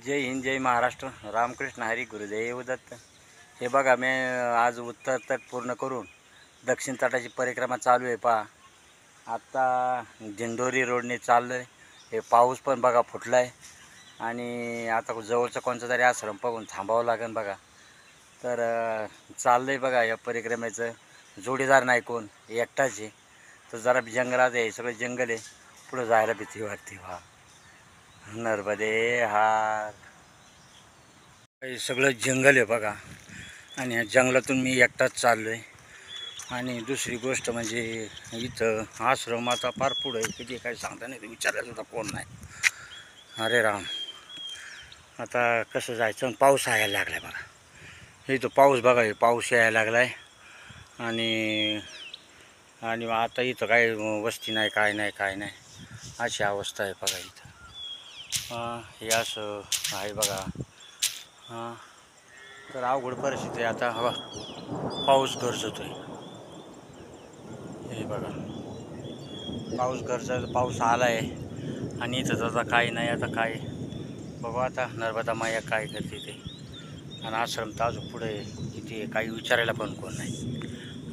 जय हिंद, जय महाराष्ट्र. रामकृष्ण हरी, गुरुदेव दत्त. हे बघा, मी आज उत्तर तट पूर्ण करून दक्षिण तटाची परिक्रमा चालू आहे. पहा, आत्ता दिंडोरी रोडने चाललो आहे. हे पाऊस पण बघा फुटला आहे आणि आता जवळचा कोणता तरी आश्रम पाहून थांबावं लागेल बघा. तर चाललं आहे बघा. या परिक्रमेचं जोडीदार नाही, कोण, एकटाच आहे. तर जरा जंगलात आहे, सगळं जंगल आहे, पुढं जायला भीती वाटते. व्हा, नर्मदे हार. हे सगळं जंगल आहे बघा आणि या जंगलातून मी एकटाच चाललो आहे. आणि दुसरी गोष्ट म्हणजे इथं आश्रमाचा फार पुढं आहे, किती काय सांगता नाही, विचारायला सुद्धा कोण नाही. अरे राम, आता कसं जायचं? पाऊस यायला लागला आहे बघा. इथं पाऊस बघा, हे पाऊस यायला लागला आहे आणि आणि आता इथं काय वस्ती नाही, काय नाही, काय नाही, अशी अवस्था आहे बघा इथं. हे असं आहे बघा. हां, तर अवघड परिस्थिती आहे आता. हवा पाऊस गरजतोय, हे बघा, पाऊस गरजत, पाऊस आला आहे आणि इथं आता काही नाही. आता काय बघू, आता नर्मदा माया काय करते ते. आणि आश्रम तर अजून पुढे किती आहे, काही विचारायला पण कोण नाही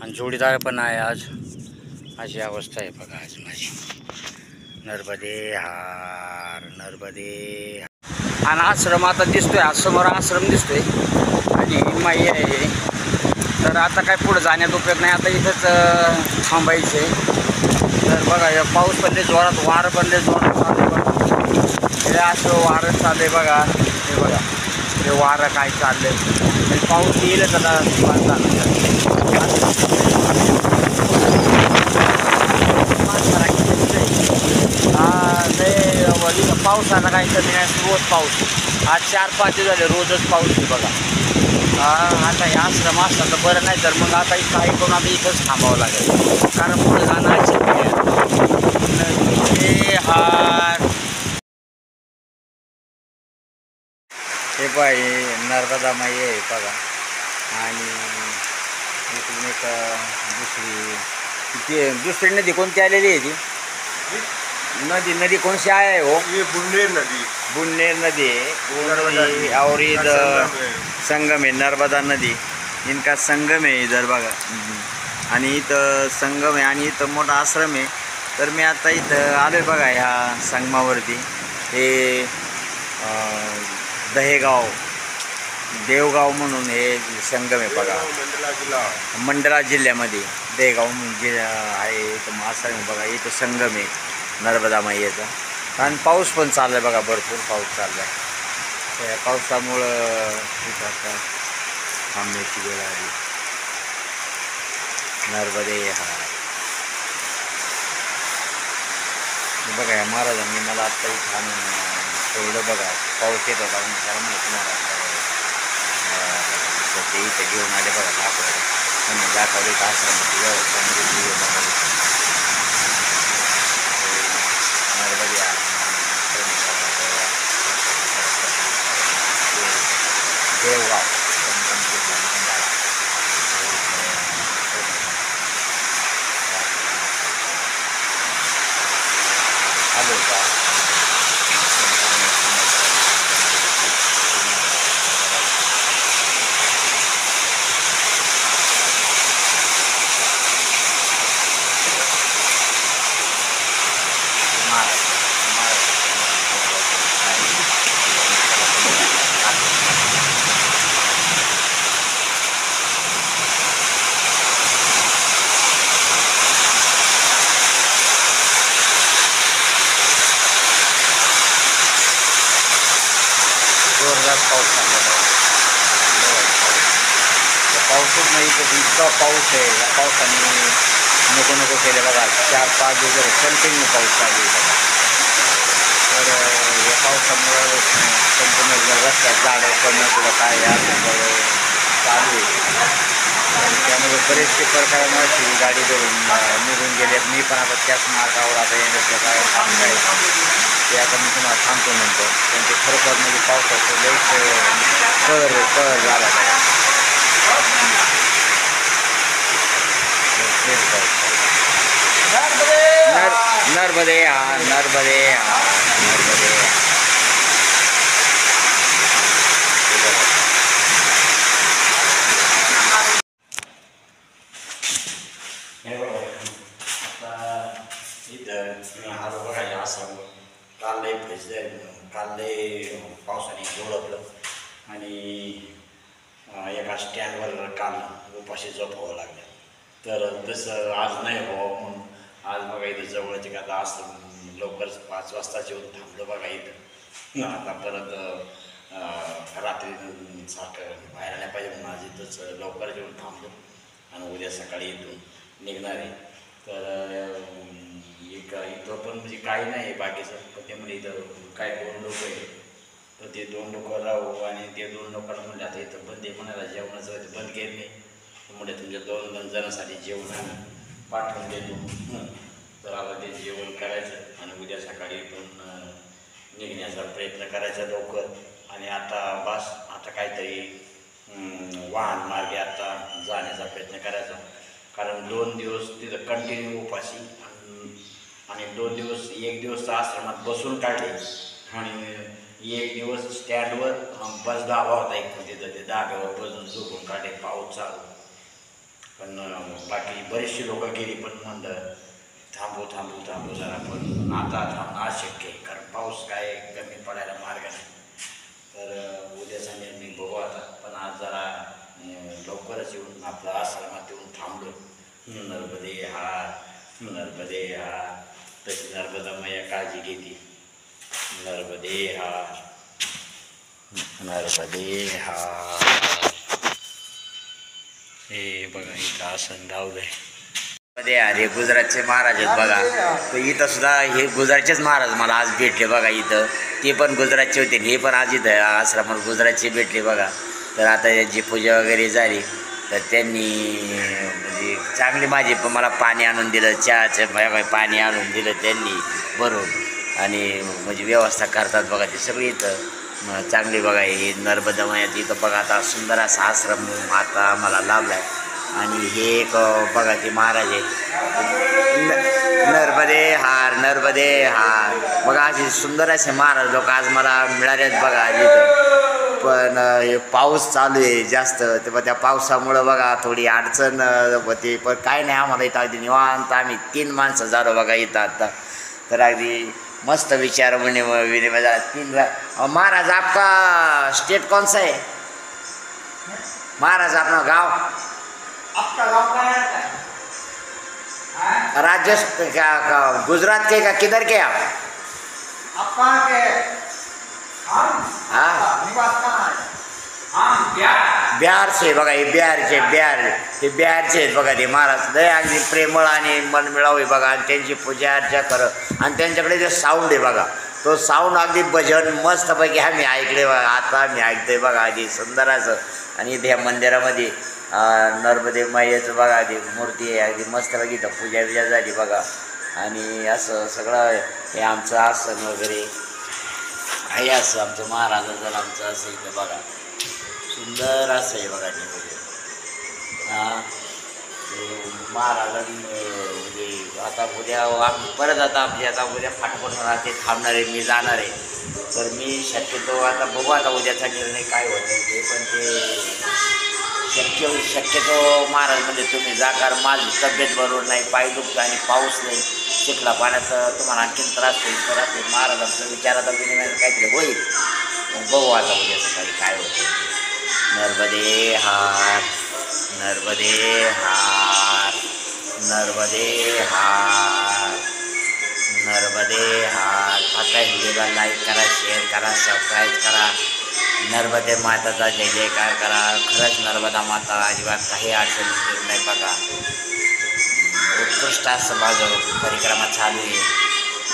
आणि जोडीदार पण आहे आज. अशी अवस्था आहे बघा आज माझी. नर्मदे हार, नर्मदे हार. आणि आश्रम आता दिसतोय, आज समोर आश्रम दिसतोय आणि माई आहे. तर आता काय पुढं जाण्यात उपयोग नाही, आता इथंच थांबायचं आहे. तर बघा, या पाऊस पण लय जोरात, वारं पण लय जोरात चालू आहे बघा. हे असं वारं चाललं आहे बघा. हे बघा, हे वारं काय चाललं आहे. पाऊस येईलच आता. नाही, पावसाला काही कमी नाही, रोज पाऊस. आज 4-5 दिवस झाले रोजच पाऊस आहे बघा. आता हे आश्रम असला तर बरं, नाही तर मग आता काही करून आता इथंच थांबावं लागेल, कारण पुढे जाणार हार. हे बघा, हे नर्मदा माई आहे बघा. आणि इकडून एक दुसरी नदी कोणती आलेली आहे ती? नदी कोणती आहे हो? बुंडेर नदी. बुंडेर नदी है और इधर संगम है, नर्मदा नदी, इनका संगम है इधर बघा. आणि इथं संगम आहे आणि इथं मोठा आश्रम आहे. तर मी आता इथं आलो आहे बघा, ह्या संगमावरती. हे दहेगाव, देवगाव म्हणून हे संगम आहे बघा. मंडला जिल्ह्यामध्ये देगाव म्हणजे आहे, इथं आश्रम आहे बघा. इथं संगम आहे नर्मदा माईचा. आणि पाऊस पण चालला आहे बघा, भरपूर पाऊस चालला आहे. त्या पावसामुळं तिथं आता थांबण्याची वेळ आली. नर्मदे हार. बघा, या महाराजांनी मला आत्ता इथं आणून ठेवलं बघा. पाऊस येत होता कारण तुम्हाला ते इथं घेऊन आले बघा. दाखवलं दाखवले का आश्रमाची व्यवस्था. नर्मदे हार, देवगाव, आलो का? जोरदार पाऊस चालला आहे. पाऊसच नाही, तर इतका पाऊस आहे. या पावसाने नको केले बघा. 4-5 दिवस कंटिन्यू पाऊस चालू आहे बघा. तर या पावसामुळं संपूर्ण रस्त्यात झाडं पडणं कुठं काय असं चालू आहे. त्यामुळे बरेचसे प्रकारामुळे गाडी धरून निघून गेले. मी पण आता त्याच मार्गावर आता येण्याचं काय काम आहे ते आता मी तुम्हाला सांगतो नंतर. पण ते खरोखर म्हणजे पावसाचं लईच कहर झाला बघा. नर्मदे हार, नर्मदे हार, नर्मदे हार. पावसाने झोडपलं आणि एका स्टँडवर काल उपाशी झोपावं लागलं. तर तसं आज नाही व्हावं म्हणून आज बघा इथं जवळचे का आता असं लवकरच 5 वाजताच येऊन थांबलो बघा इथं. आता परत रात्री सारखं बाहेर नाही पाहिजे म्हणून आज इथंच लवकरच येऊन थांबलो आणि उद्या सकाळी इथून निघणार आहे. तर इथं पण म्हणजे काही नाही बाकीचं, पण ते म्हणजे इथं काय 2 लोक आहे, तर ते 2 लोक राहू आणि ते 2 लोकांना म्हणजे आता इथं बंद आहे म्हणायला, जेवणाचं बंद केलं नाही म्हणजे तुमच्या 2 जणांसाठी जेवण आम्ही पाठवून देतो. तर आता ते जेवण करायचं आणि उद्या सकाळी पण निघण्याचा प्रयत्न करायचा लवकर. आणि आता बस आता काहीतरी वाहन मार्गे आता जाण्याचा प्रयत्न करायचा, कारण 2 दिवस तिथं कंटिन्यू उपाशी आणि 2 दिवस 1 दिवस तर आश्रमात बसून काढले आणि 1 दिवस स्टँडवर बस धाबा होता एक तिथं ते धाब्यावर बसून झोपून काढले पाऊस चालू. पण बाकी बरीचशी लोकं गेली, पण म्हणलं थांबू जरा, पण आता थांबणं अशक्य आहे कारण पाऊस काय कमी पडायला मार्ग नाही. तर उद्याचा निर्णय बघू आता, पण आज जरा लवकरच येऊन आपलं आश्रमात येऊन थांबलो. नर्मदे हार तशी नर्मदा मैया काळजी घेते. नर्मदे हार. हे बघा इथं आसन लावलंय. अरे गुजरातचे महाराज आहेत बघा, तर इथं सुद्धा हे गुजरातचेच महाराज मला आज भेटले बघा इथं. ते पण गुजरातचे होते, हे पण आज इथं आश्रमात गुजरातचे भेटले बघा. तर आता यांची पूजा वगैरे झाली, तर त्यांनी म्हणजे चांगली माझी मला पाणी आणून दिलं, चहाचं पाणी आणून दिलं त्यांनी भरून, आणि म्हणजे व्यवस्था करतात बघा ते सगळी इथं चांगली बघा. हे नर्मदा मैयाचं इथं बघा आता सुंदर असा आश्रम आता आम्हाला लाभला आहे. आणि हे एक बघा ते महाराज आहे, नर्मदे हार बघा. असे सुंदर असे महाराज लोक आज मला मिळाले आहेत बघा आज इथं. पण हे पाऊस चालू आहे जास्त, तर त्या पावसामुळं बघा थोडी अडचण होते, पण काय नाही आम्हाला इथं अगदी निवांत आम्ही 3 माणसं झालो बघा इथं आता. तर अगदी मस्त विचार विनिमय झाला. 3 महाराज आपका स्टेट कौन सा है महाराज, अपना गाँव? आपका गाँव कहाँ है? राजस्थान गुजरात के का किधर के आप? आप कहाँ के? हम? हाँ निवास कहाँ है? हम बिहार से बघा. हे बिहारचे आहेत बघा ते महाराज. लय अगदी प्रेमळ आणि मनमिळाऊ आहे बघा, आणि त्यांची पूजा अर्चा करत, आणि त्यांच्याकडे जे साऊंड आहे बघा, तो साऊंड अगदी भजन मस्तपैकी आम्ही ऐकले बघा. आता आम्ही ऐकतोय बघा अगदी सुंदर असं. आणि इथे मंदिरामध्ये नर्मदे मैयाचं बघा ते मूर्ती आहे, अगदी मस्तपैकी इथं पूजा झाली बघा. आणि असं सगळं हे आमचं आसन वगैरे आहे, असं आमचं महाराजाचं आमचं असं इथं बघा सुंदर असं आहे बघा नियोजन. महाराजांनी म्हणजे आता उद्या आम्ही परत आता उद्या फाटपण राहते थांबणार आहे, मी जाणार आहे. तर मी शक्यतो आता बघू आता उद्याचा निर्णय काय होतो ते, पण ते शक्यतो महाराज म्हणजे तुम्ही जा, कारण माझी तब्येत बरोबर नाही, पाय दुखतं आणि पाऊस नाही, चिखला पाण्याचा तुम्हाला आणखीन त्रास होईल. तर असेल महाराजांचा विचार आता विनिमय काहीतरी होईल, मग बघू आता उद्या सकाळी काय होतं. नर्मदे हार. आता व्हिडिओला लाईक करा, शेअर करा, सबस्क्राईब करा. नर्मदे माताचा जय जयकार करा. खरंच नर्मदा माता अजिबात काही अडचण नाही बघा. उत्कृष्ट असं माझं परिक्रमा चालू आहे.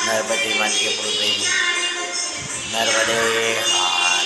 नर्मदे मातेचे कृपेने. नर्मदे हार.